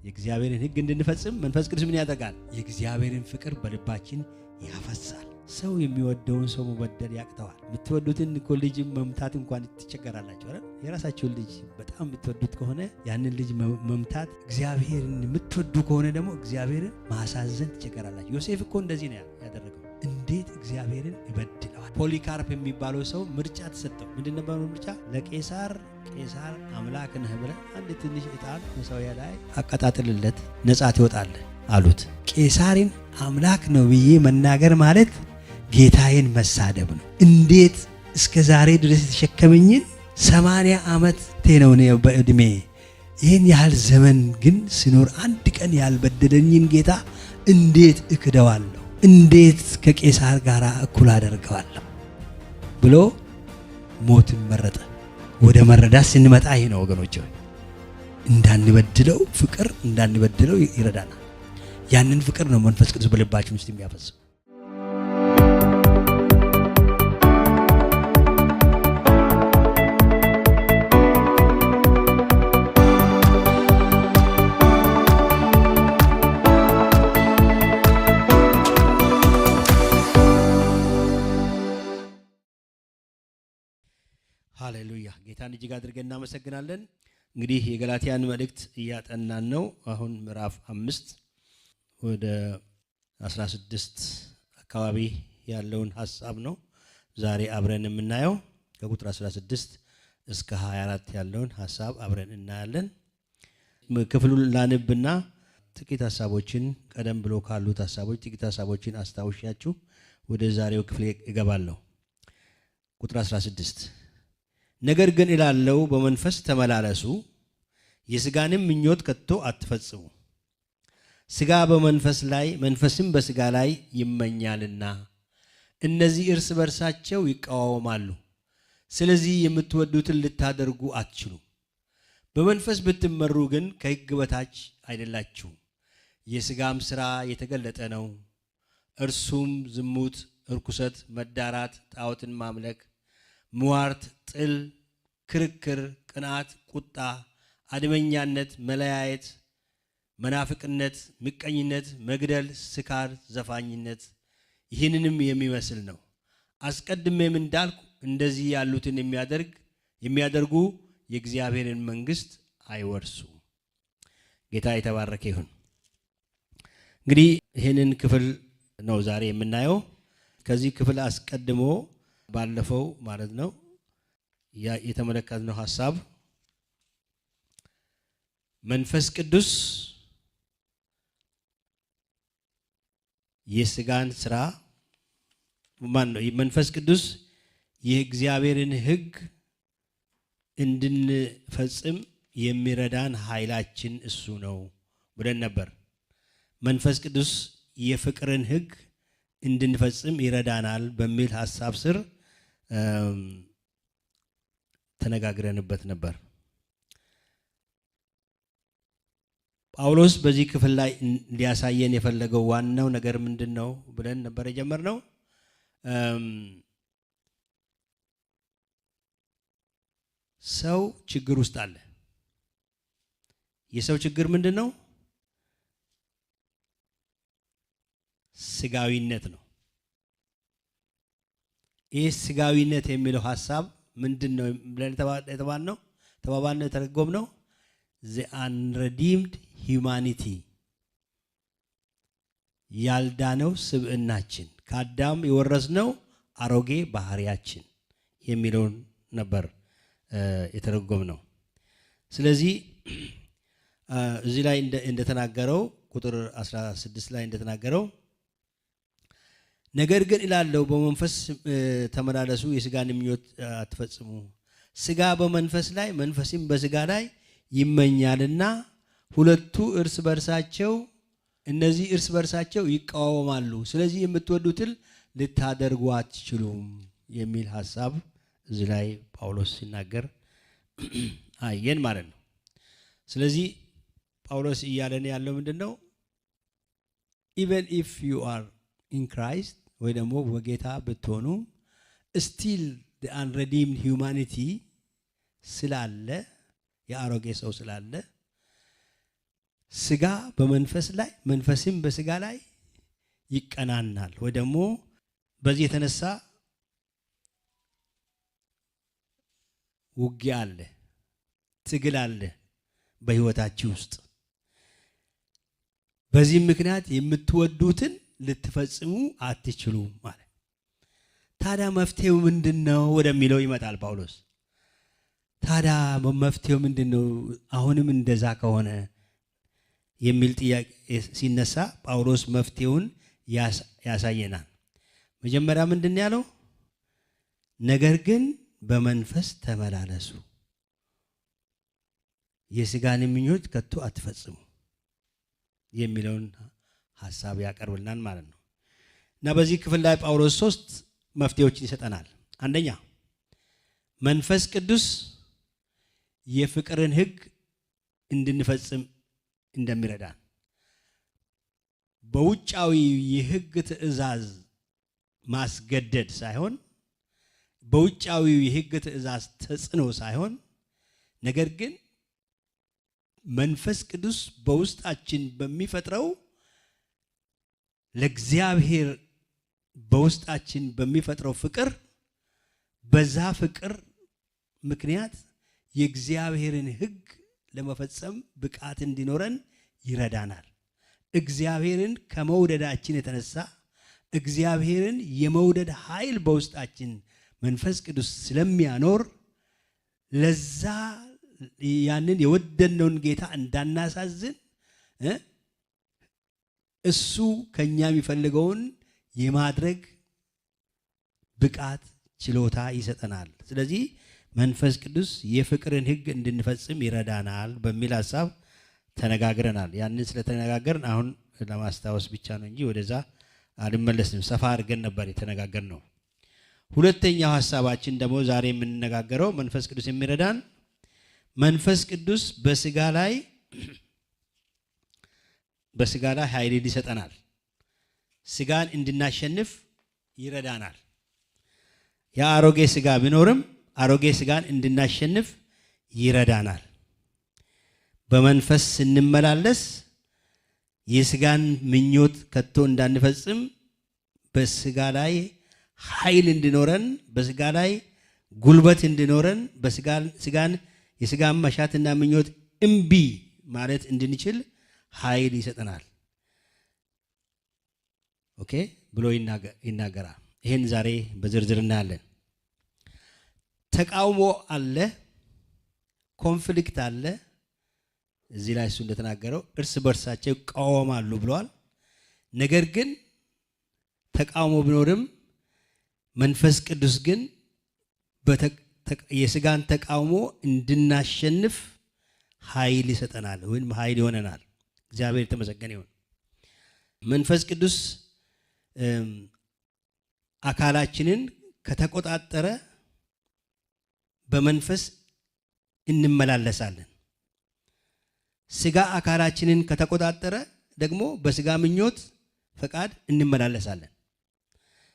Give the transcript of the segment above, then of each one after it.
የእግዚአብሔርን ሕግ እንድንፈጽም መንፈስ ቅዱስ ምን ያደርጋል? የእግዚአብሔርን ፍቅር በልባችን ያፈሳል። ሰው የሚወደውን ሰው መበደል ያቅተዋል። የምትወዱትን ልጅ መምታት እንኳን ትቸገራላችሁ አይደል? የራሳችሁን ልጅ በጣም የምትወዱት ከሆነ ያንን ልጅ መምታት፣ እግዚአብሔርን የምትወዱ ከሆነ ደግሞ እግዚአብሔርን ማሳዘን ትቸገራላችሁ። ዮሴፍ እኮ እንደዚህ ነው ያደረገው። እንዴት እግዚአብሔርን ይበድለዋል? ፖሊካርፕ የሚባለው ሰው ምርጫ ተሰጠው። ምንድን ነበር ምርጫ? ለቄሳር ቄሳር አምላክ ነህ ብለህ አንድ ትንሽ ዕጣን መሠዊያ ላይ አቀጣጥልለት ነጻ ትወጣለህ አሉት። ቄሳርን አምላክ ነው ብዬ መናገር ማለት ጌታዬን መሳደብ ነው። እንዴት እስከ ዛሬ ድረስ የተሸከመኝን 80 ዓመት ነው በዕድሜ ይህን ያህል ዘመን ግን ሲኖር አንድ ቀን ያልበደለኝን ጌታ እንዴት እክደዋለሁ? እንዴት ከቄሳር ጋር እኩል አደርገዋለሁ ብሎ ሞትን መረጠ። ወደ መረዳት ስንመጣ ይሄ ነው ወገኖች፣ እንዳንበድለው ፍቅር እንዳንበድለው ይረዳናል። ያንን ፍቅር ነው መንፈስ ቅዱስ በልባችን ውስጥ የሚያፈስው። ሃሌሉያ! ጌታን እጅግ አድርገን እናመሰግናለን። እንግዲህ የገላትያን መልእክት እያጠናን ነው። አሁን ምዕራፍ 5 ወደ 16 አካባቢ ያለውን ሐሳብ ነው ዛሬ አብረን የምናየው። ከቁጥር 16 እስከ 24 ያለውን ሐሳብ አብረን እናያለን። ክፍሉን ላንብና ጥቂት ሐሳቦችን ቀደም ብሎ ካሉት ሐሳቦች ጥቂት ሐሳቦችን አስታውሻችሁ ወደ ዛሬው ክፍል እገባለሁ። ቁጥር 16 ነገር ግን እላለሁ በመንፈስ ተመላለሱ፣ የሥጋንም ምኞት ከቶ አትፈጽሙ። ሥጋ በመንፈስ ላይ መንፈስም በሥጋ ላይ ይመኛልና እነዚህ እርስ በርሳቸው ይቃወማሉ። ስለዚህ የምትወዱትን ልታደርጉ አትችሉም። በመንፈስ ብትመሩ ግን ከሕግ በታች አይደላችሁም። የሥጋም ሥራ የተገለጠ ነው፤ እርሱም ዝሙት፣ እርኩሰት፣ መዳራት፣ ጣዖትን ማምለክ፣ ምዋርት፣ ጥል፣ ክርክር፣ ቅናት፣ ቁጣ፣ አድመኛነት፣ መለያየት፣ መናፍቅነት፣ ምቀኝነት፣ መግደል፣ ስካር፣ ዘፋኝነት ይህንንም የሚመስል ነው። አስቀድሜም እንዳልኩ እንደዚህ ያሉትን የሚያደርጉ የእግዚአብሔርን መንግሥት አይወርሱም። ጌታ የተባረከ ይሁን። እንግዲህ ይህንን ክፍል ነው ዛሬ የምናየው። ከዚህ ክፍል አስቀድሞ ባለፈው ማለት ነው የተመለከትነው ሐሳብ መንፈስ ቅዱስ የሥጋን ሥራ መንፈስ ቅዱስ የእግዚአብሔርን ሕግ እንድንፈጽም የሚረዳን ኃይላችን እሱ ነው ብለን ነበር። መንፈስ ቅዱስ የፍቅርን ሕግ እንድንፈጽም ይረዳናል በሚል ሐሳብ ስር ተነጋግረንበት ነበር። ጳውሎስ በዚህ ክፍል ላይ ሊያሳየን የፈለገው ዋናው ነገር ምንድን ነው ብለን ነበር የጀመርነው። ሰው ችግር ውስጥ አለ። የሰው ችግር ምንድን ነው? ስጋዊነት ነው። ይህ ስጋዊነት የሚለው ሐሳብ ምንድን ነው ብለን ተባባልነው የተረጎምነው the unredeemed humanity ያልዳነው ስብዕናችን ከአዳም የወረስነው አሮጌ ባህሪያችን የሚለውን ነበር የተረጎምነው። ስለዚህ እዚህ ላይ እንደተናገረው ቁጥር 16 ላይ እንደተናገረው ነገር ግን እላለሁ በመንፈስ ተመላለሱ፣ የሥጋን ምኞት አትፈጽሙ። ሥጋ በመንፈስ ላይ መንፈስም በሥጋ ላይ ይመኛልና ሁለቱ እነዚህ እርስ በርሳቸው ይቃወማሉ። ስለዚህ የምትወዱትን ልታደርጉ አትችሉም የሚል ሐሳብ እዚህ ላይ ጳውሎስ ሲናገር አየን ማለት ነው። ስለዚህ ጳውሎስ እያለን ያለው ምንድነው? even if you are in Christ ወይ ደግሞ በጌታ ብትሆኑ still the unredeemed humanity ስላለ የአሮጌ ሰው ስላለ ስጋ በመንፈስ ላይ መንፈስም በስጋ ላይ ይቀናናል። ወይ ደግሞ በዚህ የተነሳ ውጊያ አለ፣ ትግል አለ በህይወታችሁ ውስጥ። በዚህ ምክንያት የምትወዱትን ልትፈጽሙ አትችሉም ማለት። ታዲያ መፍትሄው ምንድነው ወደሚለው ይመጣል ጳውሎስ። ታዲያ መፍትሄው ምንድነው አሁንም እንደዛ ከሆነ የሚል ጥያቄ ሲነሳ ጳውሎስ መፍትሄውን ያሳየናል። መጀመሪያ ምንድነው ያለው? ነገር ግን በመንፈስ ተመላለሱ፣ የስጋን ምኞት ከቶ አትፈጽሙ የሚለውን ሐሳብ ያቀርብልናል ማለት ነው። እና በዚህ ክፍል ላይ ጳውሎስ 3 መፍትሄዎችን ይሰጠናል። አንደኛ መንፈስ ቅዱስ የፍቅርን ሕግ እንድንፈጽም እንደሚረዳን፣ በውጫዊ የሕግ ትእዛዝ ማስገደድ ሳይሆን፣ በውጫዊ የሕግ ትእዛዝ ተጽዕኖ ሳይሆን፣ ነገር ግን መንፈስ ቅዱስ በውስጣችን በሚፈጥረው ለእግዚአብሔር በውስጣችን በሚፈጥረው ፍቅር፣ በዛ ፍቅር ምክንያት የእግዚአብሔርን ሕግ ለመፈጸም ብቃት እንዲኖረን ይረዳናል። እግዚአብሔርን ከመውደዳችን የተነሳ እግዚአብሔርን የመውደድ ኃይል በውስጣችን መንፈስ ቅዱስ ስለሚያኖር ለዛ ያንን የወደድነውን ጌታ እንዳናሳዝን እሱ ከኛ የሚፈልገውን የማድረግ ብቃት ችሎታ ይሰጠናል። ስለዚህ መንፈስ ቅዱስ የፍቅርን ሕግ እንድንፈጽም ይረዳናል በሚል ሐሳብ ተነጋግረናል። ያንን ስለተነጋገርን አሁን ለማስታወስ ብቻ ነው እንጂ ወደዛ አልመለስንም። ሰፋ አድርገን ነበር የተነጋገርነው። ሁለተኛው ሐሳባችን ደግሞ ዛሬ የምንነጋገረው መንፈስ ቅዱስ የሚረዳን መንፈስ ቅዱስ በስጋ ላይ ኃይልን ይሰጠናል። ስጋን እንድናሸንፍ ይረዳናል። የአሮጌ ስጋ ቢኖርም አሮጌ ስጋን እንድናሸንፍ ይረዳናል። በመንፈስ ስንመላለስ የስጋን ምኞት ከቶ እንዳንፈጽም በስጋ ላይ ኃይል እንዲኖረን፣ በስጋ ላይ ጉልበት እንዲኖረን፣ የስጋን መሻትና ምኞት እምቢ ማለት እንድንችል ኃይል ይሰጠናል። ኦኬ ብሎ ይናገራል። ይሄን ዛሬ በዝርዝር እናያለን። ተቃውሞ አለ፣ ኮንፍሊክት አለ። እዚህ ላይ እሱ እንደተናገረው እርስ በርሳቸው ይቃወማሉ ብለዋል። ነገር ግን ተቃውሞ ቢኖርም መንፈስ ቅዱስ ግን የስጋን ተቃውሞ እንድናሸንፍ ኃይል ይሰጠናል ወይም ኃይል ይሆነናል። እግዚአብሔር የተመሰገነ ይሁን። መንፈስ ቅዱስ አካላችንን ከተቆጣጠረ በመንፈስ እንመላለሳለን። ስጋ አካላችንን ከተቆጣጠረ ደግሞ በስጋ ምኞት ፈቃድ እንመላለሳለን።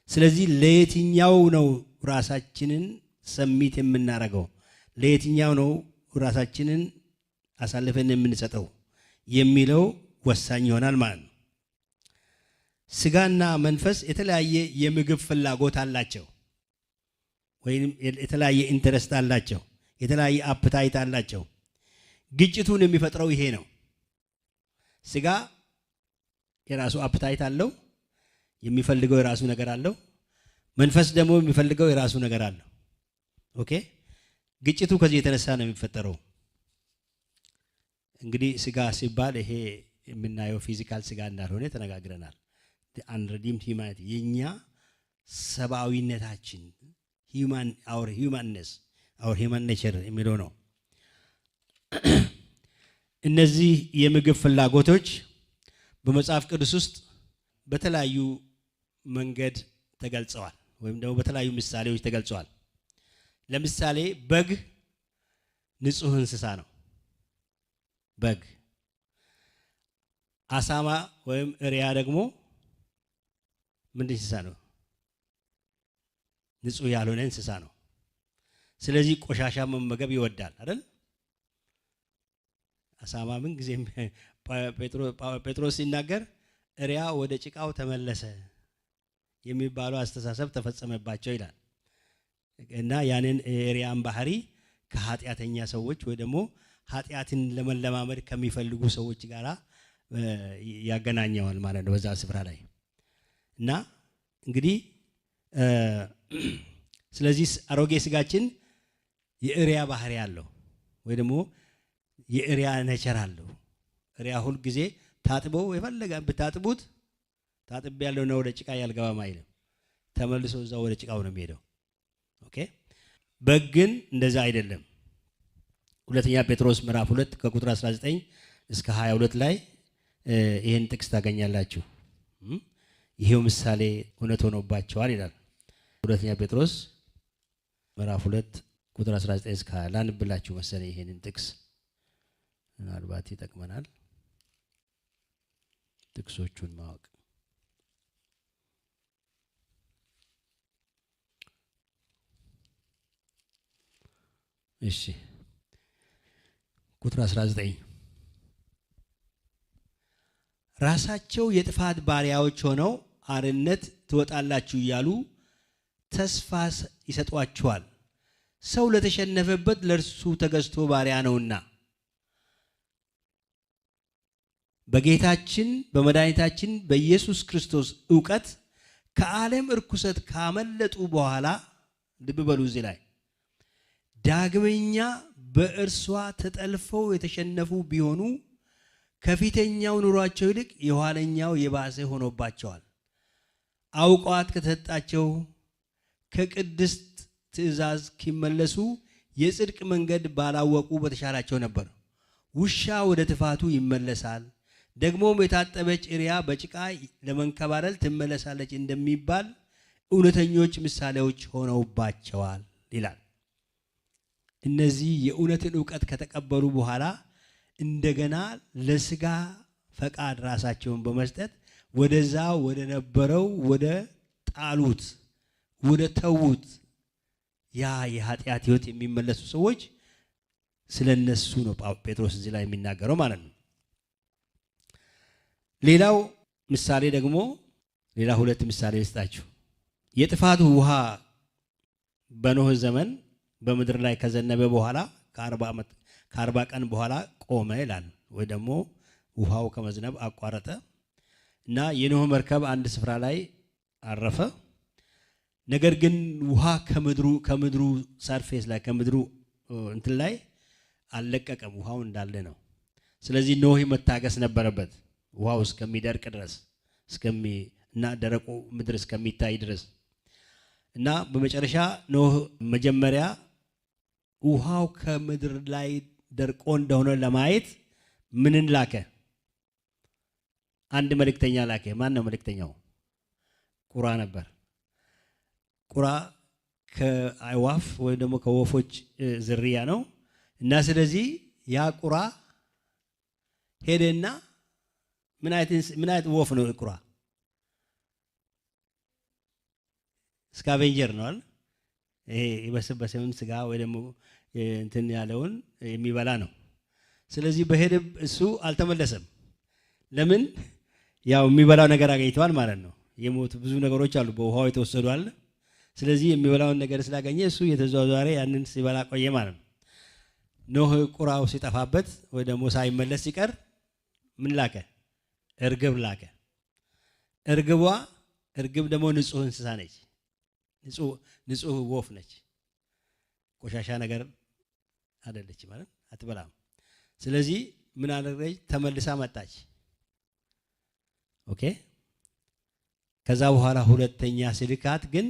ስለዚህ ለየትኛው ነው ራሳችንን ሰሚት የምናደርገው? ለየትኛው ነው ራሳችንን አሳልፈን የምንሰጠው የሚለው ወሳኝ ይሆናል ማለት ነው። ስጋና መንፈስ የተለያየ የምግብ ፍላጎት አላቸው፣ ወይም የተለያየ ኢንተረስት አላቸው፣ የተለያየ አፕታይት አላቸው። ግጭቱን የሚፈጥረው ይሄ ነው። ስጋ የራሱ አፕታይት አለው፣ የሚፈልገው የራሱ ነገር አለው። መንፈስ ደግሞ የሚፈልገው የራሱ ነገር አለው። ኦኬ፣ ግጭቱ ከዚህ የተነሳ ነው የሚፈጠረው። እንግዲህ ስጋ ሲባል ይሄ የምናየው ፊዚካል ስጋ እንዳልሆነ ተነጋግረናል። አንረዲምድ ሂውማኒቲ የኛ ሰብአዊነታችን ሂውማን ኔቸር የሚለው ነው። እነዚህ የምግብ ፍላጎቶች በመጽሐፍ ቅዱስ ውስጥ በተለያዩ መንገድ ተገልጸዋል፣ ወይም ደግሞ በተለያዩ ምሳሌዎች ተገልጸዋል። ለምሳሌ በግ ንጹህ እንስሳ ነው። በግ። አሳማ ወይም እሪያ ደግሞ ምንድን እንስሳ ነው? ንጹህ ያልሆነ እንስሳ ነው። ስለዚህ ቆሻሻ መመገብ ይወዳል አይደል? አሳማ ምን ጊዜም ጴጥሮስ ሲናገር እሪያ ወደ ጭቃው ተመለሰ የሚባለው አስተሳሰብ ተፈጸመባቸው ይላል። እና ያንን ኤሪያን ባህሪ ከኃጢአተኛ ሰዎች ወይ ደግሞ ኃጢአትን ለመለማመድ ከሚፈልጉ ሰዎች ጋር ያገናኘዋል ማለት ነው በዛ ስፍራ ላይ። እና እንግዲህ ስለዚህ አሮጌ ስጋችን የእሪያ ባህሪ አለው ወይ ደግሞ የእሪያ ነቸር አለው። እሪያ ሁል ጊዜ ታጥበው የፈለገ ብታጥቡት ታጥብ ያለው ነው ወደ ጭቃ ያልገባም አይልም። ተመልሶ እዛው ወደ ጭቃው ነው የሚሄደው። ኦኬ በግ ግን እንደዛ አይደለም። ሁለተኛ ጴጥሮስ ምዕራፍ 2 ከቁጥር 19 እስከ 22 ላይ ይሄን ጥቅስ ታገኛላችሁ። ይሄው ምሳሌ እውነት ሆኖባቸዋል ይላል። ሁለተኛ ጴጥሮስ ምዕራፍ 2 ቁጥር 19 እስከ 20 ላንብላችሁ መሰለኝ። ይሄንን ጥቅስ ምናልባት ይጠቅመናል ጥቅሶቹን ማወቅ። እሺ ቁጥር 19 ራሳቸው የጥፋት ባሪያዎች ሆነው አርነት ትወጣላችሁ እያሉ ተስፋ ይሰጧችኋል። ሰው ለተሸነፈበት ለእርሱ ተገዝቶ ባሪያ ነውና በጌታችን በመድኃኒታችን በኢየሱስ ክርስቶስ ዕውቀት ከዓለም እርኩሰት ካመለጡ በኋላ ልብ በሉ እዚህ ላይ ዳግመኛ በእርሷ ተጠልፈው የተሸነፉ ቢሆኑ ከፊተኛው ኑሯቸው ይልቅ የኋለኛው የባሰ ሆኖባቸዋል። አውቀዋት ከተሰጣቸው ከቅድስት ትእዛዝ ኪመለሱ የጽድቅ መንገድ ባላወቁ በተሻላቸው ነበር። ውሻ ወደ ትፋቱ ይመለሳል፣ ደግሞም የታጠበች እሪያ በጭቃ ለመንከባለል ትመለሳለች እንደሚባል እውነተኞች ምሳሌዎች ሆነውባቸዋል ይላል። እነዚህ የእውነትን ዕውቀት ከተቀበሉ በኋላ እንደገና ለስጋ ፈቃድ ራሳቸውን በመስጠት ወደዛ ወደ ነበረው ወደ ጣሉት ወደ ተዉት ያ የኃጢአት ሕይወት የሚመለሱ ሰዎች ስለነሱ ነው ጴጥሮስ እዚህ ላይ የሚናገረው ማለት ነው። ሌላው ምሳሌ ደግሞ ሌላ ሁለት ምሳሌ ልስጣችሁ። የጥፋቱ ውሃ በኖህ ዘመን በምድር ላይ ከዘነበ በኋላ ከ40 ቀን በኋላ ቆመ ይላል። ወይ ደግሞ ውሃው ከመዝነብ አቋረጠ እና የኖህ መርከብ አንድ ስፍራ ላይ አረፈ። ነገር ግን ውሃ ከምድሩ ሰርፌስ ላይ ከምድሩ እንትን ላይ አልለቀቀም። ውሃው እንዳለ ነው። ስለዚህ ኖህ መታገስ ነበረበት ውሃው እስከሚደርቅ ድረስ እና ደረቁ ምድር እስከሚታይ ድረስ እና በመጨረሻ ኖህ መጀመሪያ ውሃው ከምድር ላይ ደርቆ እንደሆነ ለማየት ምንን ላከ? አንድ መልእክተኛ ላከ። ማን ነው መልእክተኛው? ቁራ ነበር። ቁራ ከአይዋፍ ወይም ደግሞ ከወፎች ዝርያ ነው እና ስለዚህ ያ ቁራ ሄደና ምን አይነት ወፍ ነው ቁራ? ስካቬንጀር ነው አይደል? ይሄ የበሰበሰውን ስጋ ወይ ደግሞ እንትን ያለውን የሚበላ ነው። ስለዚህ በሄደ እሱ አልተመለሰም። ለምን? ያው የሚበላው ነገር አገኝተዋል ማለት ነው። የሞቱ ብዙ ነገሮች አሉ በውሃው የተወሰዱ አለ። ስለዚህ የሚበላውን ነገር ስላገኘ እሱ የተዘዋወረ ያንን ሲበላ ቆየ ማለት ነው። ኖህ ቁራው ሲጠፋበት ወይ ደግሞ ሳይመለስ ሲቀር ምን ላከ? እርግብ ላከ። እርግብ ደግሞ ንጹህ እንስሳ ነች። ንጹህ ወፍ ነች። ቆሻሻ ነገር አይደለች ማለት አትበላም። ስለዚህ ምን አደረገች? ተመልሳ መጣች። ኦኬ። ከዛ በኋላ ሁለተኛ ስልካት ግን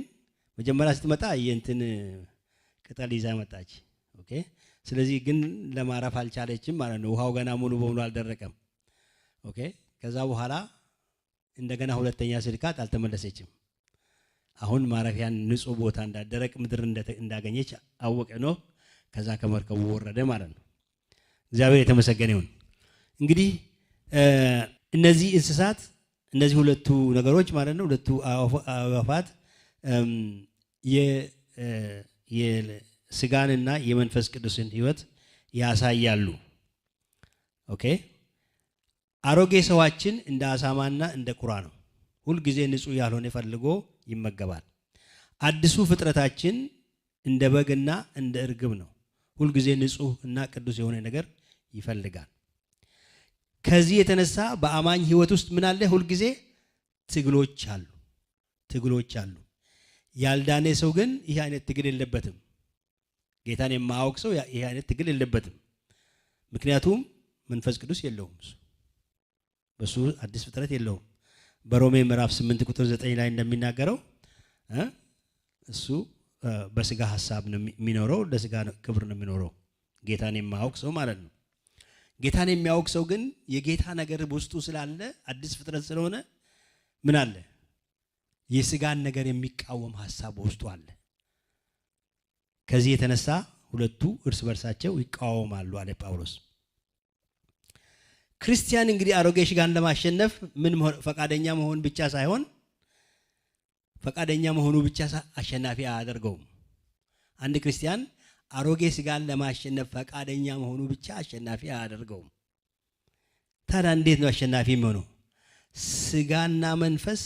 መጀመሪያ ስትመጣ የእንትን ቅጠል ይዛ መጣች። ኦኬ። ስለዚህ ግን ለማረፍ አልቻለችም ማለት ነው። ውሃው ገና ሙሉ በሙሉ አልደረቀም። ኦኬ። ከዛ በኋላ እንደገና ሁለተኛ ስልካት አልተመለሰችም። አሁን ማረፊያን ንጹህ ቦታ እንዳደረቅ ምድር እንዳገኘች አወቀ ነው። ከዛ ከመርከቡ ወረደ ማለት ነው። እግዚአብሔር የተመሰገነ ይሁን። እንግዲህ እነዚህ እንስሳት እነዚህ ሁለቱ ነገሮች ማለት ነው ሁለቱ አዕዋፋት የስጋንና የመንፈስ ቅዱስን ሕይወት ያሳያሉ። ኦኬ። አሮጌ ሰዋችን እንደ አሳማና እንደ ቁራ ነው፣ ሁል ጊዜ ንጹህ ያልሆነ ፈልጎ ይመገባል። አዲሱ ፍጥረታችን እንደ በግና እንደ እርግብ ነው፣ ሁል ጊዜ ንጹህ እና ቅዱስ የሆነ ነገር ይፈልጋል። ከዚህ የተነሳ በአማኝ ሕይወት ውስጥ ምን አለ? ሁል ጊዜ ትግሎች አሉ። ያልዳነ ሰው ግን ይህ አይነት ትግል የለበትም። ጌታን የማያውቅ ሰው ይህ አይነት ትግል የለበትም። ምክንያቱም መንፈስ ቅዱስ የለውም፣ በሱ አዲስ ፍጥረት የለውም። በሮሜ ምዕራፍ 8 ቁጥር 9 ላይ እንደሚናገረው እሱ በስጋ ሐሳብ ነው የሚኖረው፣ ለስጋ ክብር ነው የሚኖረው። ጌታን የማያውቅ ሰው ማለት ነው። ጌታን የሚያውቅ ሰው ግን የጌታ ነገር በውስጡ ስላለ አዲስ ፍጥረት ስለሆነ ምን አለ? የስጋን ነገር የሚቃወም ሐሳብ በውስጡ አለ። ከዚህ የተነሳ ሁለቱ እርስ በርሳቸው ይቃወማሉ አለ ጳውሎስ። ክርስቲያን እንግዲህ አሮጌ ስጋን ለማሸነፍ ፈቃደኛ መሆኑ ብቻ አሸናፊ አያደርገውም። አንድ ክርስቲያን አሮጌ ስጋን ለማሸነፍ ፈቃደኛ መሆኑ ብቻ አሸናፊ አያደርገውም። ታዲያ እንዴት ነው አሸናፊ የሚሆነው? ስጋና መንፈስ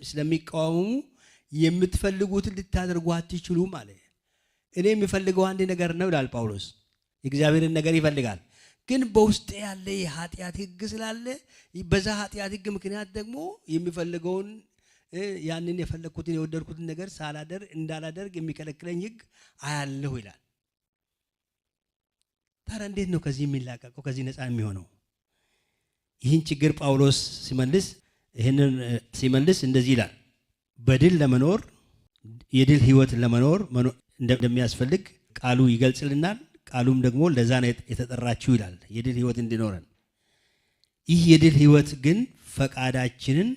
ስለሚቃወሙ የምትፈልጉትን ልታደርጉ አትችሉም አለ። እኔ የሚፈልገው አንድ ነገር ነው ይላል ጳውሎስ። የእግዚአብሔርን ነገር ይፈልጋል፣ ግን በውስጥ ያለ የኃጢአት ሕግ ስላለ በዛ ኃጢአት ሕግ ምክንያት ደግሞ የሚፈልገውን ያንን የፈለኩትን የወደድኩትን ነገር እንዳላደርግ የሚከለክለኝ ሕግ አያለሁ ይላል። ታዲያ እንዴት ነው ከዚህ የሚላቀቀው? ከዚህ ነፃ የሚሆነው? ይህን ችግር ጳውሎስ ሲመልስ እንደዚህ ይላል። በድል ለመኖር የድል ህይወት ለመኖር እንደሚያስፈልግ ቃሉ ይገልጽልናል። ቃሉም ደግሞ ለዛ ነው የተጠራችሁ ይላል፣ የድል ህይወት እንዲኖረን። ይህ የድል ህይወት ግን ፈቃዳችንን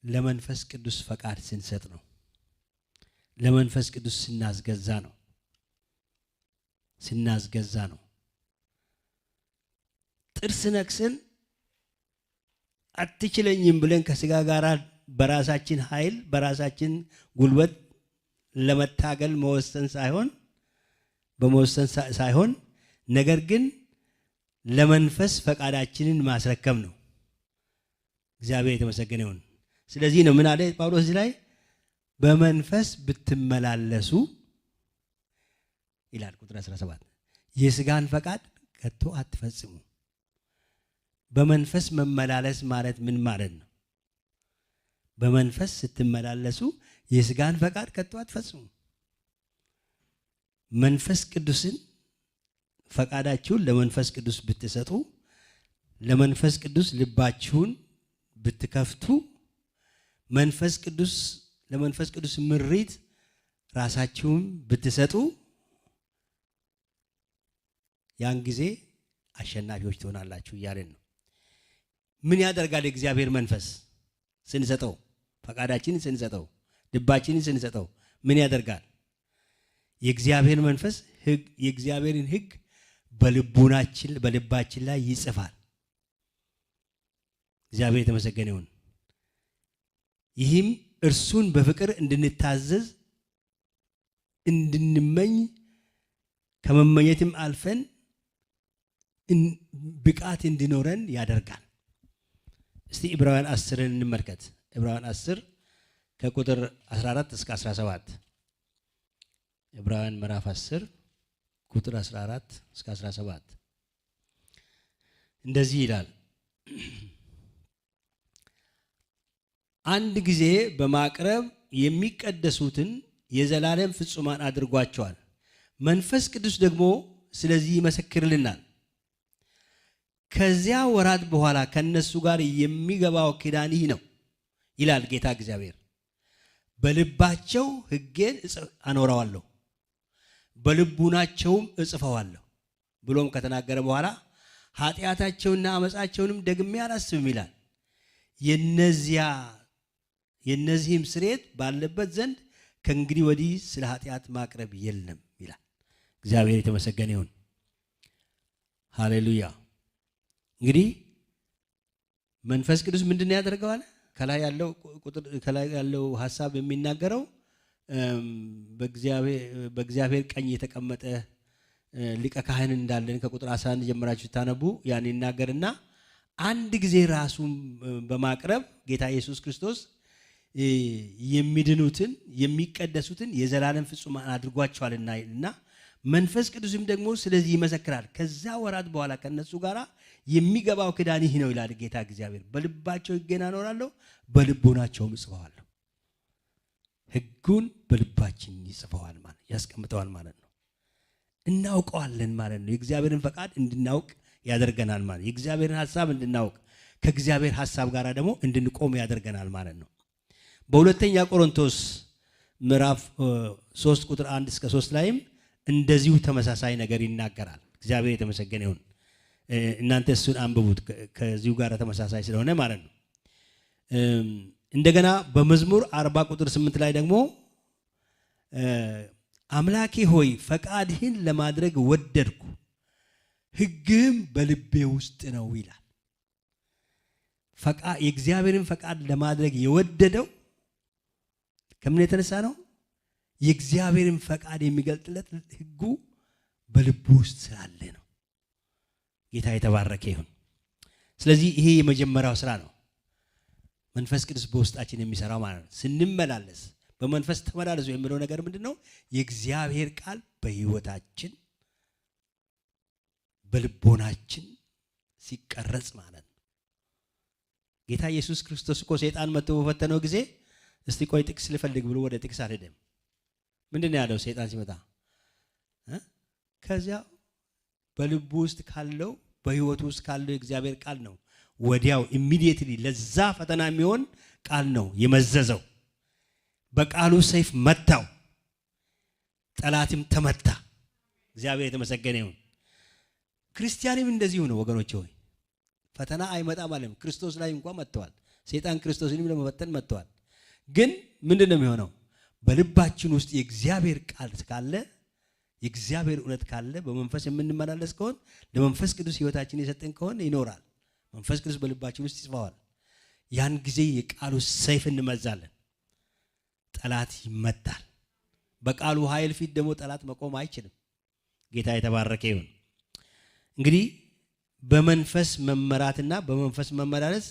ለመንፈስ ቅዱስ ፈቃድ ስንሰጥ ነው። ለመንፈስ ቅዱስ ስናስገዛ ነው። ጥርስ ነክሰን አትችለኝም ብለን ከስጋ ጋር በራሳችን ኃይል በራሳችን ጉልበት ለመታገል መወሰን ሳይሆን ነገር ግን ለመንፈስ ፈቃዳችንን ማስረከብ ነው። እግዚአብሔር የተመሰገነ ይሁን። ስለዚህ ነው ምን አለ ጳውሎስ እዚህ ላይ? በመንፈስ ብትመላለሱ ይላል ቁጥር 17፣ የስጋን ፈቃድ ከቶ አትፈጽሙ። በመንፈስ መመላለስ ማለት ምን ማለት ነው? በመንፈስ ስትመላለሱ የስጋን ፈቃድ ከቶ አትፈጽሙ። መንፈስ ቅዱስን ፈቃዳችሁን ለመንፈስ ቅዱስ ብትሰጡ፣ ለመንፈስ ቅዱስ ልባችሁን ብትከፍቱ፣ ለመንፈስ ቅዱስ ምሪት ራሳችሁን ብትሰጡ፣ ያን ጊዜ አሸናፊዎች ትሆናላችሁ እያለን ነው። ምን ያደርጋል? የእግዚአብሔር መንፈስ ስንሰጠው፣ ፈቃዳችንን ስንሰጠው፣ ልባችንን ስንሰጠው ምን ያደርጋል? የእግዚአብሔር መንፈስ የእግዚአብሔርን ሕግ በልባችን ላይ ይጽፋል። እግዚአብሔር የተመሰገነ ይሁን። ይህም እርሱን በፍቅር እንድንታዘዝ እንድንመኝ ከመመኘትም አልፈን ብቃት እንዲኖረን ያደርጋል። እስቲ ዕብራውያን 10 እንመልከት። ዕብራውያን 10 ከቁጥር 14 እስከ 17። ዕብራውያን ምዕራፍ 10 ቁጥር 14 እስከ 17 እንደዚህ ይላል። አንድ ጊዜ በማቅረብ የሚቀደሱትን የዘላለም ፍጹማን አድርጓቸዋል። መንፈስ ቅዱስ ደግሞ ስለዚህ ይመሰክርልናል። ከዚያ ወራት በኋላ ከነሱ ጋር የሚገባው ኪዳን ይህ ነው ይላል ጌታ እግዚአብሔር። በልባቸው ሕጌን አኖረዋለሁ፣ በልቡናቸውም እጽፈዋለሁ ብሎም ከተናገረ በኋላ ኃጢአታቸውንና አመፃቸውንም ደግሜ አላስብም ይላል። የነዚህም ስርየት ባለበት ዘንድ ከእንግዲህ ወዲህ ስለ ኃጢአት ማቅረብ የለም ይላል። እግዚአብሔር የተመሰገነ ይሁን። ሃሌሉያ። እንግዲህ መንፈስ ቅዱስ ምንድን ያደርገዋል? ከላይ ያለው ሐሳብ የሚናገረው በእግዚአብሔር ቀኝ የተቀመጠ ሊቀ ካህን እንዳለን ከቁጥር 11 ጀምራችሁ ታነቡ ያን ይናገርና አንድ ጊዜ ራሱን በማቅረብ ጌታ ኢየሱስ ክርስቶስ የሚድኑትን የሚቀደሱትን የዘላለም ፍጹማን አድርጓቸዋልና እና መንፈስ ቅዱስም ደግሞ ስለዚህ ይመሰክራል። ከዛ ወራት በኋላ ከነሱ ጋራ የሚገባው ኪዳን ይህ ነው ይላል ጌታ እግዚአብሔር። በልባቸው ሕጌን አኖራለሁ፣ በልቦናቸውም እጽፈዋለሁ። ሕጉን በልባችን ይጽፈዋል ማለት ያስቀምጠዋል ማለት ነው። እናውቀዋለን ማለት ነው። የእግዚአብሔርን ፈቃድ እንድናውቅ ያደርገናል ማለት፣ የእግዚአብሔርን ሐሳብ እንድናውቅ ከእግዚአብሔር ሐሳብ ጋር ደግሞ እንድንቆም ያደርገናል ማለት ነው። በሁለተኛ ቆሮንቶስ ምዕራፍ 3 ቁጥር 1 እስከ 3 ላይም እንደዚሁ ተመሳሳይ ነገር ይናገራል። እግዚአብሔር የተመሰገነ ይሁን። እናንተ እሱን አንብቡት ከዚሁ ጋር ተመሳሳይ ስለሆነ ማለት ነው። እንደገና በመዝሙር 40 ቁጥር 8 ላይ ደግሞ አምላኬ ሆይ ፈቃድህን ለማድረግ ወደድኩ፣ ሕግህም በልቤ ውስጥ ነው ይላል። የእግዚአብሔርን ፈቃድ ለማድረግ የወደደው ከምን የተነሳ ነው? የእግዚአብሔርን ፈቃድ የሚገልጥለት ሕጉ በልቡ ውስጥ ስላለ ነው። ጌታ የተባረከ ይሁን። ስለዚህ ይሄ የመጀመሪያው ስራ ነው፣ መንፈስ ቅዱስ በውስጣችን የሚሰራው ማለት ነው። ስንመላለስ በመንፈስ ተመላለሱ የሚለው ነገር ምንድነው? የእግዚአብሔር ቃል በሕይወታችን በልቦናችን ሲቀረጽ ማለት ነው። ጌታ ኢየሱስ ክርስቶስ እኮ ሰይጣን መጥቶ በፈተነው ጊዜ እስቲ ቆይ ጥቅስ ልፈልግ ብሎ ወደ ጥቅስ አልሄደም። ምንድነው ያለው? ሰይጣን ሲመጣ ከዚያ በልቡ ውስጥ ካለው በሕይወቱ ውስጥ ካለው የእግዚአብሔር ቃል ነው ወዲያው ኢሚዲየትሊ ለዛ ፈተና የሚሆን ቃል ነው የመዘዘው። በቃሉ ሰይፍ መታው፣ ጠላትም ተመታ። እግዚአብሔር የተመሰገነ ይሁን። ክርስቲያንም እንደዚሁ ነው ወገኖች ሆይ። ፈተና አይመጣም ማለት ክርስቶስ ላይ እንኳን መጥተዋል። ሰይጣን ክርስቶስንም ለመፈተን መጥተዋል። ግን ምንድነው የሚሆነው? በልባችን ውስጥ የእግዚአብሔር ቃል ካለ፣ የእግዚአብሔር እውነት ካለ፣ በመንፈስ የምንመላለስ ከሆነ፣ ለመንፈስ ቅዱስ ሕይወታችን የሰጠን ከሆነ ይኖራል። መንፈስ ቅዱስ በልባችን ውስጥ ይጽፈዋል። ያን ጊዜ የቃሉ ሰይፍ እንመዛለን፣ ጠላት ይመታል። በቃሉ ኃይል ፊት ደግሞ ጠላት መቆም አይችልም። ጌታ የተባረከ ይሁን። እንግዲህ በመንፈስ መመራትና በመንፈስ መመላለስ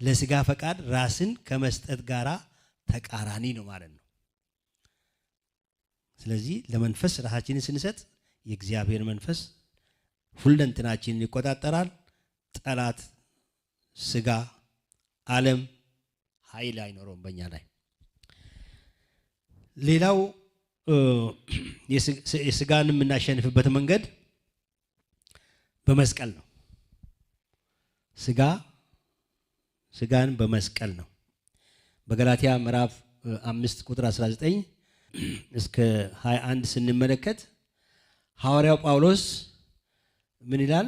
ለስጋ ፈቃድ ራስን ከመስጠት ጋራ ተቃራኒ ነው ማለት ነው። ስለዚህ ለመንፈስ ራሳችንን ስንሰጥ የእግዚአብሔር መንፈስ ሁለንተናችንን ይቆጣጠራል። ጠላት፣ ስጋ፣ ዓለም ኃይል አይኖረውም በእኛ ላይ። ሌላው የስጋን የምናሸንፍበት መንገድ በመስቀል ነው። ስጋን በመስቀል ነው። በገላትያ ምዕራፍ 5 ቁጥር 19 እስከ 21 ስንመለከት ሐዋርያው ጳውሎስ ምን ይላል?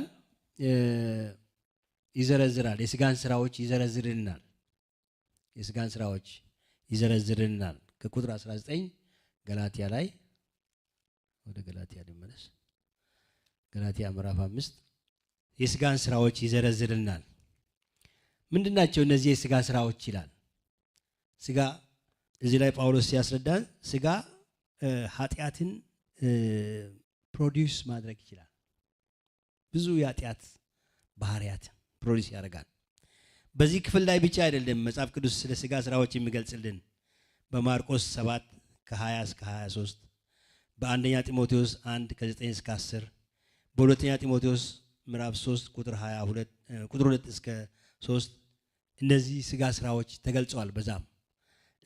ይዘረዝራል። የስጋን ስራዎች ይዘረዝርልናል። የስጋን ስራዎች ይዘረዝርልናል። ከቁጥር 19 ገላትያ ላይ ወደ ገላትያ ልመለስ። ገላትያ ምዕራፍ 5 የስጋን ስራዎች ይዘረዝርልናል። ምንድናቸው እነዚህ የስጋ ስራዎች ይላል? ስጋ እዚህ ላይ ጳውሎስ ሲያስረዳን ስጋ ኃጢአትን ፕሮዲውስ ማድረግ ይችላል። ብዙ የኃጢአት ባህሪያት ፕሮዲውስ ያደርጋል። በዚህ ክፍል ላይ ብቻ አይደለም መጽሐፍ ቅዱስ ስለ ስጋ ስራዎች የሚገልጽልን። በማርቆስ 7 ከ20 እስከ 23፣ በአንደኛ ጢሞቴዎስ 1 ከ9 እስከ 10፣ በሁለተኛ ጢሞቴዎስ ምዕራፍ 3 ቁጥር 22 ቁጥር 2 እስከ 3 እነዚህ ስጋ ስራዎች ተገልጸዋል። በዛም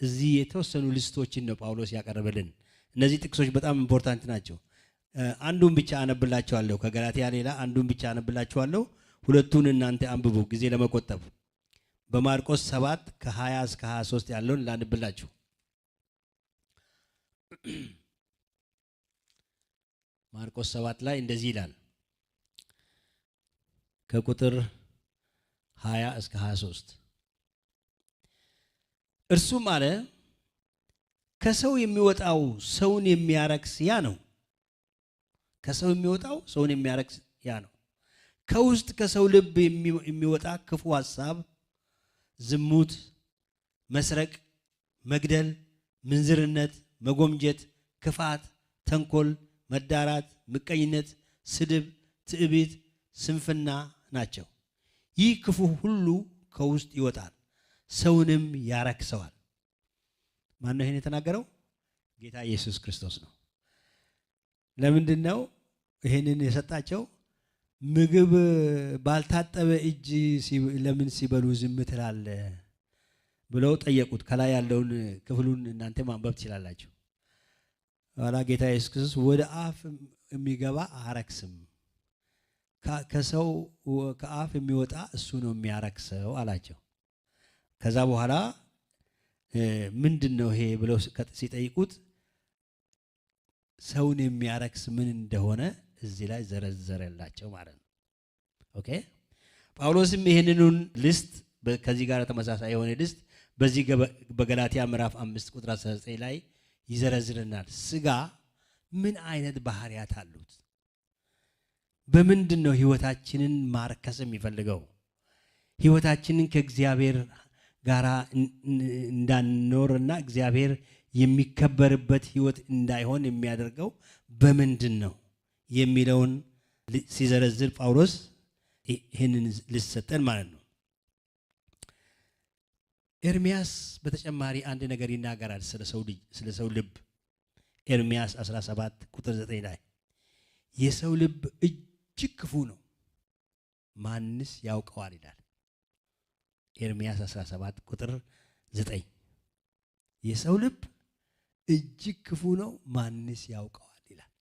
እዚህ የተወሰኑ ሊስቶችን ነው ጳውሎስ ያቀረበልን። እነዚህ ጥቅሶች በጣም ኢምፖርታንት ናቸው። አንዱን ብቻ አነብላችኋለሁ። ከገላትያ ሌላ አንዱን ብቻ አነብላችኋለሁ። ሁለቱን እናንተ አንብቡ ጊዜ ለመቆጠብ። በማርቆስ 7 ከ20 እስከ 23 ያለውን ላንብላችሁ። ማርቆስ 7 ላይ እንደዚህ ይላል ከቁጥር 20 እስከ 23 እርሱም አለ ከሰው የሚወጣው ሰውን የሚያረክስ ያ ነው። ከሰው የሚወጣው ሰውን የሚያረክስ ያ ነው። ከውስጥ ከሰው ልብ የሚወጣ ክፉ ሐሳብ፣ ዝሙት፣ መስረቅ፣ መግደል፣ ምንዝርነት፣ መጎምጀት፣ ክፋት፣ ተንኮል፣ መዳራት፣ ምቀኝነት፣ ስድብ፣ ትዕቢት፣ ስንፍና ናቸው። ይህ ክፉ ሁሉ ከውስጥ ይወጣል፣ ሰውንም ያረክሰዋል። ማን ነው ይሄን የተናገረው? ጌታ ኢየሱስ ክርስቶስ ነው። ለምንድን ነው ይሄንን የሰጣቸው? ምግብ ባልታጠበ እጅ ለምን ሲበሉ ዝም ትላለህ ብለው ጠየቁት። ከላይ ያለውን ክፍሉን እናንተ ማንበብ ትችላላችሁ። ኋላ ጌታ ኢየሱስ ክርስቶስ ወደ አፍ የሚገባ አረክስም፣ ከሰው ከአፍ የሚወጣ እሱ ነው የሚያረክሰው አላቸው። ከዛ በኋላ ምንድን ነው ይሄ ብለው ሲጠይቁት ሰውን የሚያረክስ ምን እንደሆነ እዚህ ላይ ዘረዘረላቸው ማለት ነው። ኦኬ። ጳውሎስም ይሄንኑን ሊስት ከዚህ ጋር ተመሳሳይ የሆነ ሊስት በዚህ በገላትያ ምዕራፍ 5 ቁጥር 19 ላይ ይዘረዝርናል። ስጋ ምን አይነት ባህሪያት አሉት? በምንድን ነው ህይወታችንን ማርከስ የሚፈልገው? ህይወታችንን ከእግዚአብሔር ጋራ እንዳንኖርና እግዚአብሔር የሚከበርበት ህይወት እንዳይሆን የሚያደርገው በምንድን ነው የሚለውን ሲዘረዝር ጳውሎስ ይህንን ልሰጠን ማለት ነው። ኤርሚያስ በተጨማሪ አንድ ነገር ይናገራል ስለ ሰው ልብ። ኤርሚያስ 17 ቁጥር 9 ላይ የሰው ልብ እጅግ ክፉ ነው፣ ማንስ ያውቀዋል ይላል። ኤርሚያስ 17 ቁጥር 9 የሰው ልብ እጅግ ክፉ ነው፣ ማንስ ያውቀዋል ይላል።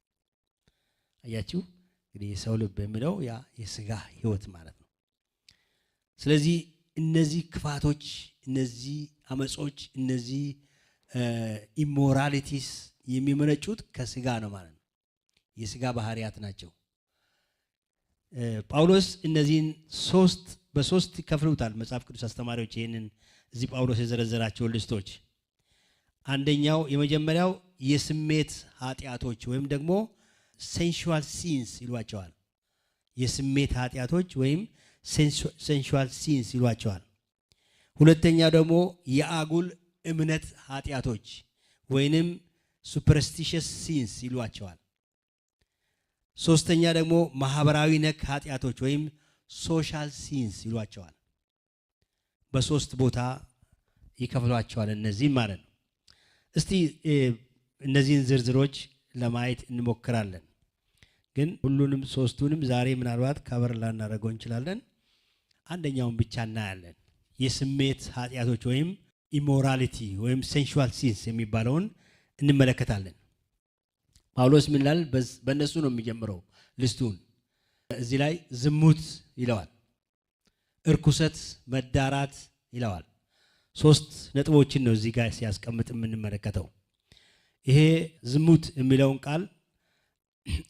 አያችሁ እንግዲህ የሰው ልብ የሚለው ያ የስጋ ህይወት ማለት ነው። ስለዚህ እነዚህ ክፋቶች፣ እነዚህ አመጾች፣ እነዚህ ኢሞራሊቲስ የሚመነጩት ከስጋ ነው ማለት ነው። የስጋ ባህሪያት ናቸው። ጳውሎስ እነዚህን በሶስት ይከፍሉታል መጽሐፍ ቅዱስ አስተማሪዎች ይህንን እዚህ ጳውሎስ የዘረዘራቸው ሊስቶች። አንደኛው የመጀመሪያው የስሜት ኃጢአቶች ወይም ደግሞ ሴንሹዋል ሲንስ ይሏቸዋል። የስሜት ኃጢአቶች ወይም ሴንሹዋል ሲንስ ይሏቸዋል። ሁለተኛ ደግሞ የአጉል እምነት ኃጢአቶች ወይንም ሱፐርስቲሽስ ሲንስ ይሏቸዋል። ሶስተኛ ደግሞ ማህበራዊ ነክ ኃጢአቶች ወይም ሶሻል ሲንስ ይሏቸዋል። በሶስት ቦታ ይከፍሏቸዋል እነዚህ ማለት ነው። እስቲ እነዚህን ዝርዝሮች ለማየት እንሞክራለን። ግን ሁሉንም ሶስቱንም ዛሬ ምናልባት ከበር ላናደርገው እንችላለን። አንደኛውን ብቻ እናያለን። የስሜት ኃጢአቶች ወይም ኢሞራሊቲ ወይም ሴንሹዋል ሲንስ የሚባለውን እንመለከታለን። ጳውሎስ ምን ይላል? በእነሱ ነው የሚጀምረው ሊስቱን። እዚህ ላይ ዝሙት ይለዋል፣ እርኩሰት፣ መዳራት ይለዋል። ሶስት ነጥቦችን ነው እዚህ ጋር ሲያስቀምጥ የምንመለከተው። ይሄ ዝሙት የሚለውን ቃል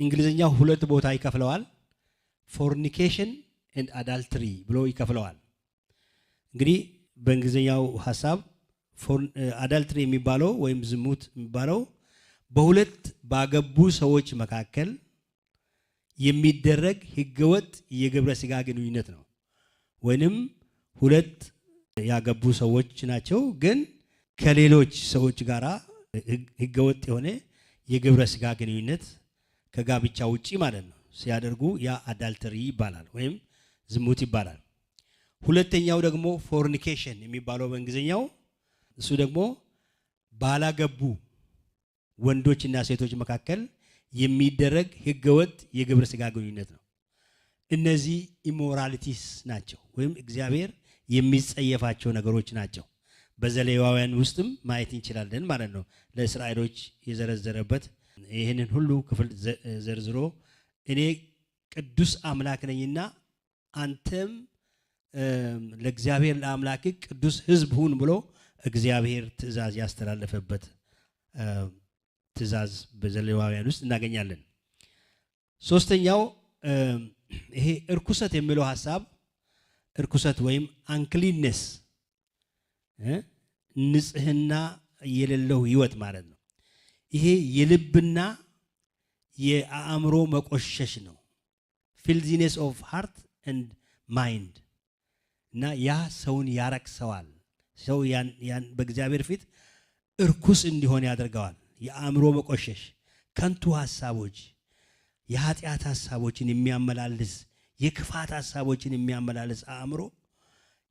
እንግሊዝኛው ሁለት ቦታ ይከፍለዋል። ፎርኒኬሽን ኤንድ አዳልትሪ ብሎ ይከፍለዋል። እንግዲህ በእንግሊዝኛው ሐሳብ አዳልትሪ የሚባለው ወይም ዝሙት የሚባለው በሁለት ባገቡ ሰዎች መካከል የሚደረግ ህገወጥ የግብረ ስጋ ግንኙነት ነው። ወይንም ሁለት ያገቡ ሰዎች ናቸው፣ ግን ከሌሎች ሰዎች ጋር ህገወጥ የሆነ የግብረ ስጋ ግንኙነት ከጋብቻ ውጪ ማለት ነው ሲያደርጉ ያ አዳልተሪ ይባላል ወይም ዝሙት ይባላል። ሁለተኛው ደግሞ ፎርኒኬሽን የሚባለው በእንግሊዝኛው እሱ ደግሞ ባላገቡ ወንዶችና ሴቶች መካከል የሚደረግ ህገወጥ የግብረ ስጋ ግንኙነት ነው። እነዚህ ኢሞራሊቲስ ናቸው ወይም እግዚአብሔር የሚጸየፋቸው ነገሮች ናቸው። በዘሌዋውያን ውስጥም ማየት እንችላለን ማለት ነው። ለእስራኤሎች የዘረዘረበት ይህንን ሁሉ ክፍል ዘርዝሮ እኔ ቅዱስ አምላክ ነኝና አንተም ለእግዚአብሔር ለአምላክ ቅዱስ ህዝብ ሁን ብሎ እግዚአብሔር ትእዛዝ ያስተላለፈበት ትእዛዝ በዘሌዋውያን ውስጥ እናገኛለን። ሶስተኛው ይሄ እርኩሰት የሚለው ሐሳብ እርኩሰት ወይም አንክሊነስ ንጽህና የሌለው ህይወት ማለት ነው። ይሄ የልብና የአእምሮ መቆሸሽ ነው። ፊልዚነስ ኦፍ ሃርት ኤንድ ማይንድ እና ያ ሰውን ያረክሰዋል። ሰው ያን በእግዚአብሔር ፊት እርኩስ እንዲሆን ያደርገዋል። የአእምሮ መቆሸሽ፣ ከንቱ ሐሳቦች፣ የኃጢአት ሐሳቦችን የሚያመላልስ የክፋት ሐሳቦችን የሚያመላልስ አእምሮ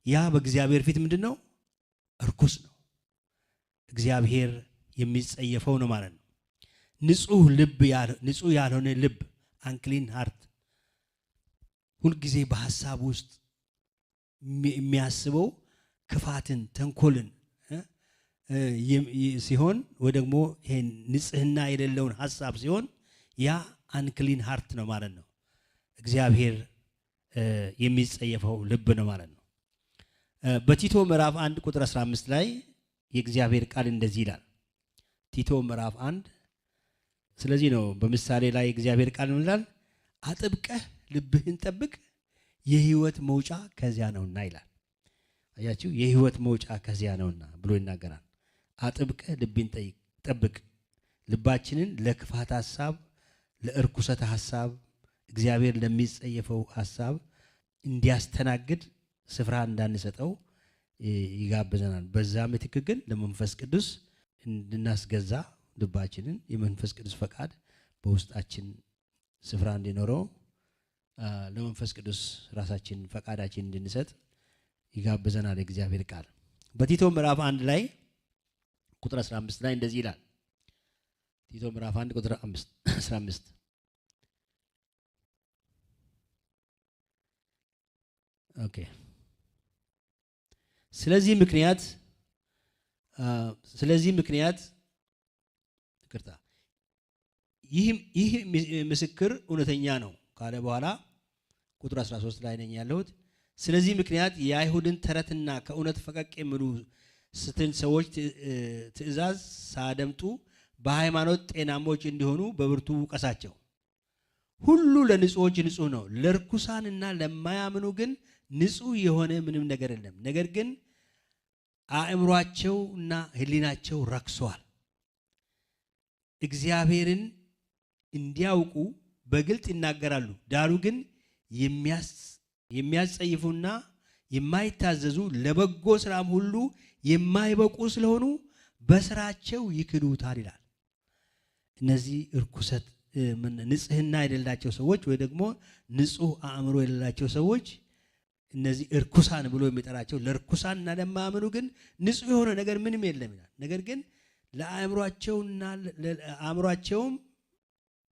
ያ በእግዚአብሔር ፊት ምንድነው? እርኩስ ነው። እግዚአብሔር የሚጸየፈው ነው ማለት ነው። ንጹህ ያልሆነ ልብ አንክሊን ሃርት ሁልጊዜ በሐሳብ ውስጥ የሚያስበው ክፋትን፣ ተንኮልን ሲሆን ወይ ደግሞ ይሄ ንጽህና የሌለውን ሐሳብ ሲሆን ያ አንክሊን ሃርት ነው ማለት ነው። እግዚአብሔር የሚጸየፈው ልብ ነው ማለት ነው። በቲቶ ምዕራፍ 1 ቁጥር 15 ላይ የእግዚአብሔር ቃል እንደዚህ ይላል። ቲቶ ምዕራፍ 1 ስለዚህ ነው በምሳሌ ላይ የእግዚአብሔር ቃል ይላል አጥብቀህ ልብህን ጠብቅ የህይወት መውጫ ከዚያ ነውና ይላል። አያችሁ የህይወት መውጫ ከዚያ ነውና ብሎ ይናገራል። አጥብቀህ ልብህን ጠብቅ ልባችንን ለክፋት ሐሳብ፣ ለእርኩሰት ሐሳብ፣ እግዚአብሔር ለሚጸየፈው ሐሳብ እንዲያስተናግድ ስፍራ እንዳንሰጠው ይጋብዘናል። በዛ ምትክ ግን ለመንፈስ ቅዱስ እንድናስገዛ ልባችንን የመንፈስ ቅዱስ ፈቃድ በውስጣችን ስፍራ እንዲኖረው ለመንፈስ ቅዱስ ራሳችን ፈቃዳችን እንድንሰጥ ይጋብዘናል የእግዚአብሔር ቃል። በቲቶ ምዕራፍ 1 ላይ ቁጥር 15 ላይ እንደዚህ ይላል። ቲቶ ምዕራፍ 1 ቁጥር 15 ኦኬ። ስለዚህ ምክንያት ይቅርታ ይህ ምስክር እውነተኛ ነው ካለ በኋላ ቁጥር 13 ላይ ነኝ ያለሁት። ስለዚህ ምክንያት የአይሁድን ተረትና ከእውነት ፈቀቅ የሚሉ ስተን ሰዎች ትእዛዝ ሳያደምጡ በሃይማኖት ጤናሞች እንዲሆኑ በብርቱ ውቀሳቸው። ሁሉ ለንጹዎች ንጹህ ነው፣ ለርኩሳንና ለማያምኑ ግን ንጹህ የሆነ ምንም ነገር የለም። ነገር ግን አእምሯቸውና ሕሊናቸው ረክሷል። እግዚአብሔርን እንዲያውቁ በግልጥ ይናገራሉ፣ ዳሩ ግን የሚያስጸይፉና የማይታዘዙ ለበጎ ስራም ሁሉ የማይበቁ ስለሆኑ በስራቸው ይክዱታል ይላል። እነዚህ እርኩሰት ንጽህና የሌላቸው ሰዎች ወይ ደግሞ ንጹህ አእምሮ የሌላቸው ሰዎች እነዚህ እርኩሳን ብሎ የሚጠራቸው ለርኩሳንና ለማያምኑ ግን ንጹህ የሆነ ነገር ምንም የለም ይላል። ነገር ግን ለአእምሯቸውና ለአእምሯቸውም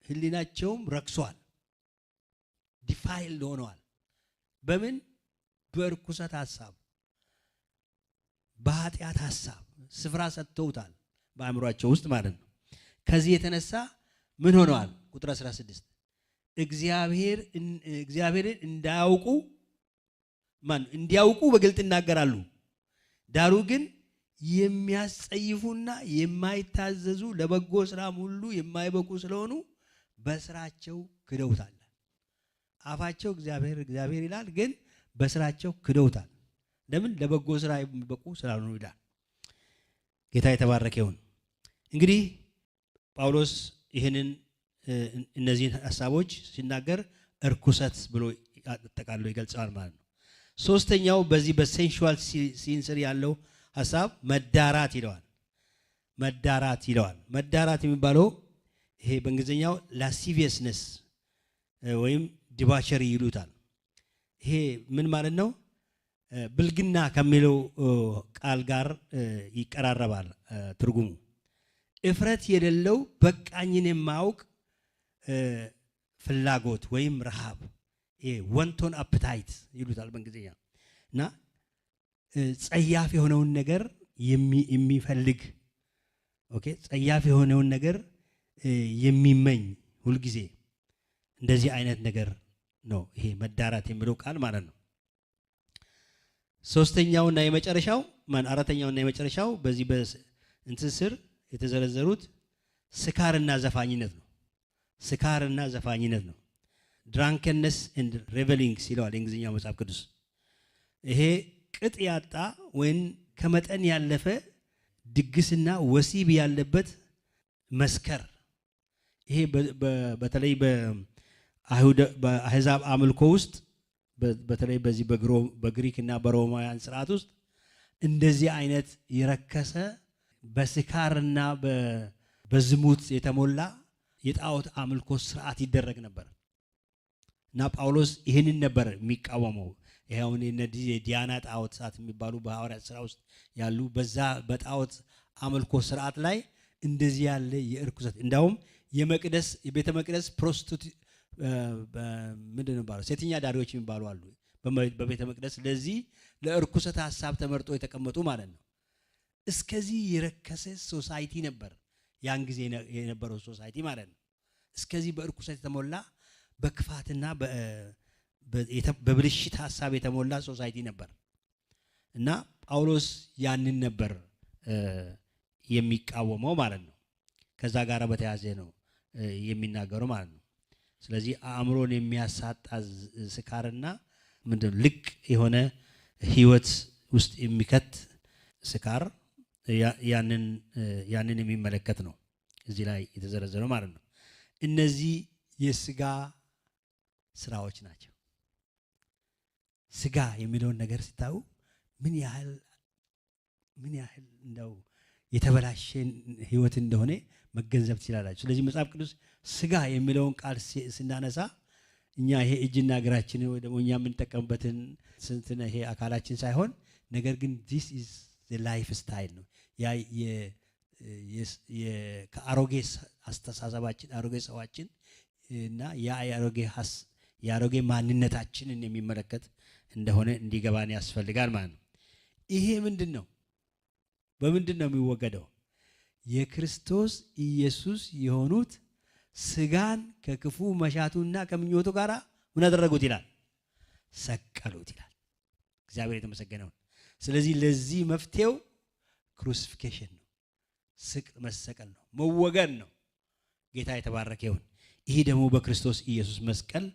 ሕሊናቸውም ረክሷል፣ ዲፋይል ሆነዋል። በምን? በእርኩሰት ሐሳብ፣ በኃጢአት ሐሳብ ስፍራ ሰጥተውታል በአእምሯቸው ውስጥ ማለት ነው። ከዚህ የተነሳ ምን ሆነዋል? ቁጥር 16 እግዚአብሔርን እንዲያውቁ በግልጥ ይናገራሉ፣ ዳሩ ግን የሚያስጸይፉና የማይታዘዙ ለበጎ ስራም ሁሉ የማይበቁ ስለሆኑ በስራቸው ክደውታል። አፋቸው እግዚአብሔር ይላል፣ ግን በስራቸው ክደውታል። ለምን? ለበጎ ስራ የሚበቁ ስላልሆኑ ይላል። ጌታ የተባረከ ይሁን። እንግዲህ ጳውሎስ ይህንን እነዚህን ሐሳቦች ሲናገር እርኩሰት ብሎ አጠቃሎ ይገልጸዋል ማለት ነው። ሶስተኛው በዚህ በሴንሹዋል ሲንስር ያለው ሐሳብ መዳራት ይለዋል። መዳራት የሚባለው ይሄ በእንግሊዝኛው ላሲቪየስነስ ወይም ዲባቸሪ ይሉታል። ይሄ ምን ማለት ነው? ብልግና ከሚለው ቃል ጋር ይቀራረባል ትርጉሙ። እፍረት የሌለው በቃኝን የማያውቅ ፍላጎት ወይም ረሃብ፣ ወንቶን አፕታይት ይሉታል በእንግሊዝኛ እና ጸያፍ የሆነውን ነገር የሚፈልግ ጸያፍ የሆነውን ነገር የሚመኝ ሁልጊዜ እንደዚህ አይነት ነገር ነው ይሄ መዳራት የሚለው ቃል ማለት ነው። አራተኛውና የመጨረሻው በዚህ በእንትን ስር የተዘረዘሩት ስካርና ዘፋኝነት ነው። ድራንከነስ ኤንድ ሬቨሊንግስ ይለዋል የእንግሊዝኛው መጽሐፍ ቅዱስ። ይሄ ቅጥ ያጣ ወይም ከመጠን ያለፈ ድግስና ወሲብ ያለበት መስከር። ይሄ በተለይ በአሕዛብ አምልኮ ውስጥ በተለይ በዚህ በግሪክና በሮማውያን ስርዓት ውስጥ እንደዚህ አይነት የረከሰ በስካርና በዝሙት የተሞላ የጣዖት አምልኮ ስርዓት ይደረግ ነበር እና ጳውሎስ ይህንን ነበር የሚቃወመው። ይሄውን እነዚህ ዲያና ጣዖታት የሚባሉ በሐዋርያት ሥራ ውስጥ ያሉ በዛ በጣዖት አምልኮ ስርዓት ላይ እንደዚህ ያለ የእርኩሰት እንዳውም የቤተ መቅደስ ፕሮስቲቱት ምንድን ነው ባለው ሴተኛ ዳሪዎች የሚባሉ አሉ በቤተ መቅደስ ለዚህ ለእርኩሰት ሐሳብ ተመርጦ የተቀመጡ ማለት ነው። እስከዚህ የረከሰ ሶሳይቲ ነበር ያን ጊዜ የነበረው ሶሳይቲ ማለት ነው። እስከዚህ በእርኩሰት የተሞላ በክፋትና በብልሽት ሐሳብ የተሞላ ሶሳይቲ ነበር እና ጳውሎስ ያንን ነበር የሚቃወመው ማለት ነው። ከዛ ጋር በተያያዘ ነው የሚናገረው ማለት ነው። ስለዚህ አእምሮን የሚያሳጣ ስካርና ምንድነው ልቅ የሆነ ህይወት ውስጥ የሚከት ስካር ያንን የሚመለከት ነው እዚህ ላይ የተዘረዘረው ማለት ነው። እነዚህ የስጋ ስራዎች ናቸው። ስጋ የሚለውን ነገር ሲታዩ ምን ያህል እንደው የተበላሸ ህይወት እንደሆነ መገንዘብ ትችላላችሁ። ስለዚህ መጽሐፍ ቅዱስ ስጋ የሚለውን ቃል ስናነሳ እኛ ይሄ እጅና እግራችን ወይ ደግሞ እኛ የምንጠቀምበትን ስንትና ይሄ አካላችን ሳይሆን ነገር ግን this is the life style ነው። ያ ከአሮጌ አስተሳሰባችን አሮጌ ሰዋችን እና የአሮጌ ማንነታችንን የሚመለከት እንደሆነ እንዲገባን ያስፈልጋል ማለት ነው። ይሄ ምንድነው? በምንድነው የሚወገደው? የክርስቶስ ኢየሱስ የሆኑት ስጋን ከክፉ መሻቱና ከምኞቱ ጋር ምን አደረጉት ይላል? ሰቀሉት ይላል። እግዚአብሔር የተመሰገነው። ስለዚህ ለዚህ መፍትሄው ክሩሲፊኬሽን ነው፣ መሰቀል ነው፣ መወገድ ነው። ጌታ የተባረከ ይሁን። ይሄ ደግሞ በክርስቶስ ኢየሱስ መስቀል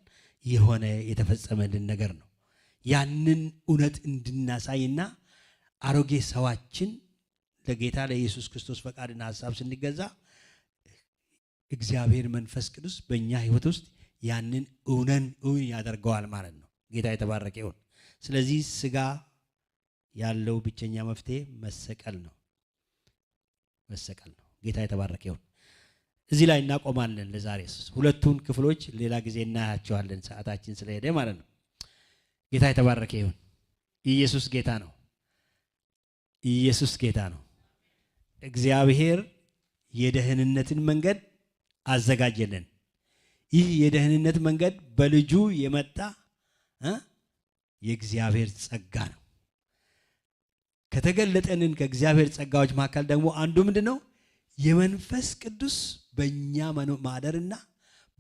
የሆነ የተፈጸመልን ነገር ነው። ያንን እውነት እንድናሳይና አሮጌ ሰዋችን ለጌታ ለኢየሱስ ክርስቶስ ፈቃድና ሐሳብ ስንገዛ እግዚአብሔር መንፈስ ቅዱስ በእኛ ህይወት ውስጥ ያንን እውን ያደርገዋል ማለት ነው። ጌታ የተባረከ ይሁን። ስለዚህ ስጋ ያለው ብቸኛ መፍትሄ መሰቀል ነው። ጌታ የተባረከ ይሁን። እዚህ ላይ እናቆማለን ለዛሬ። ሁለቱን ክፍሎች ሌላ ጊዜ እናያቸዋለን ሰዓታችን ስለሄደ ማለት ነው። ጌታ የተባረከ ይሁን። ኢየሱስ ጌታ ነው። ኢየሱስ ጌታ ነው። እግዚአብሔር የደህንነትን መንገድ አዘጋጀልን። ይህ የደህንነት መንገድ በልጁ የመጣ የእግዚአብሔር ጸጋ ነው። ከተገለጠልን ከእግዚአብሔር ጸጋዎች መካከል ደግሞ አንዱ ምንድነው? የመንፈስ ቅዱስ በእኛ ማደርና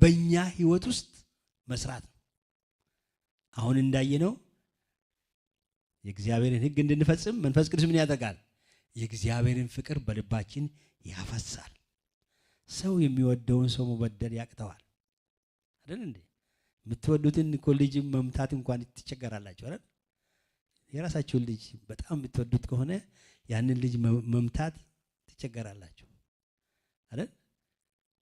በእኛ ህይወት ውስጥ መስራት ነው። አሁን እንዳየነው የእግዚአብሔርን ሕግ እንድንፈጽም መንፈስ ቅዱስ ምን ያደርጋል? የእግዚአብሔርን ፍቅር በልባችን ያፈሳል። ሰው የሚወደውን ሰው መበደል ያቅተዋል አይደል እንዴ? የምትወዱትን ልጅ መምታት እንኳን ትቸገራላችሁ አይደል? የራሳችሁን ልጅ በጣም የምትወዱት ከሆነ ያንን ልጅ መምታት ትቸገራላችሁ አይደል?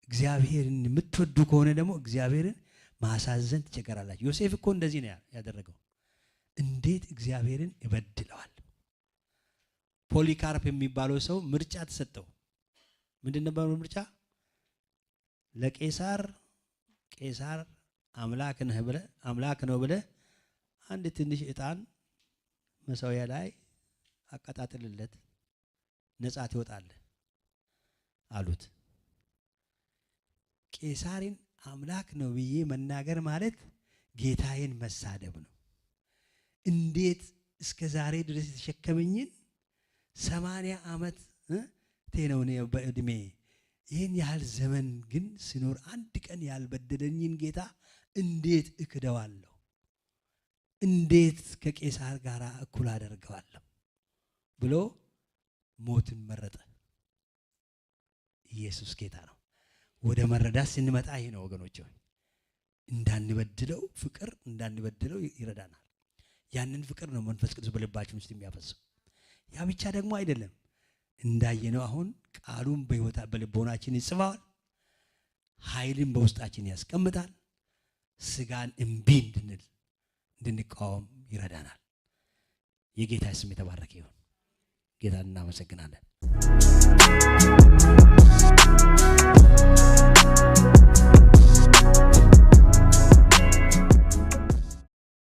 እግዚአብሔርን የምትወዱ ከሆነ ደግሞ እግዚአብሔርን ማሳዘን ትቸገራላችሁ። ዮሴፍ እኮ እንደዚህ ነው ያደረገው። እንዴት እግዚአብሔርን ይበድለዋል? ፖሊካርፕ የሚባለው ሰው ምርጫ ተሰጠው። ምንድን ነበር ምርጫ? ለቄሳር አምላክ ነው ብለህ አንድ ትንሽ ዕጣን መሰዊያ ላይ አቀጣጥልለት ነፃ ትወጣለህ አሉት። ቄሳርን አምላክ ነው ብዬ መናገር ማለት ጌታዬን መሳደብ ነው። እንዴት እስከ ዛሬ ድረስ የተሸከመኝን 80 ዓመት ነው በእድሜ ይህን ያህል ዘመን ግን ሲኖር አንድ ቀን ያልበደለኝን ጌታ እንዴት እክደዋለሁ? እንዴት ከቄሳር ጋር እኩል አደርገዋለሁ ብሎ ሞትን መረጠ። ኢየሱስ ጌታ ነው። ወደ መረዳት ስንመጣ ይሄ ነው ወገኖች፣ እንዳንበድለው ፍቅር እንዳንበድለው ይረዳናል። ያንን ፍቅር ነው መንፈስ ቅዱስ በልባችን ውስጥ የሚያፈሰው። ያ ብቻ ደግሞ አይደለም። እንዳየነው አሁን ቃሉን በልቦናችን ይጽፋል፣ ኃይልን በውስጣችን ያስቀምጣል። ስጋን እምቢ እንድንቃወም ይረዳናል። የጌታ ስም የተባረከ ይሁን። ጌታን እናመሰግናለን።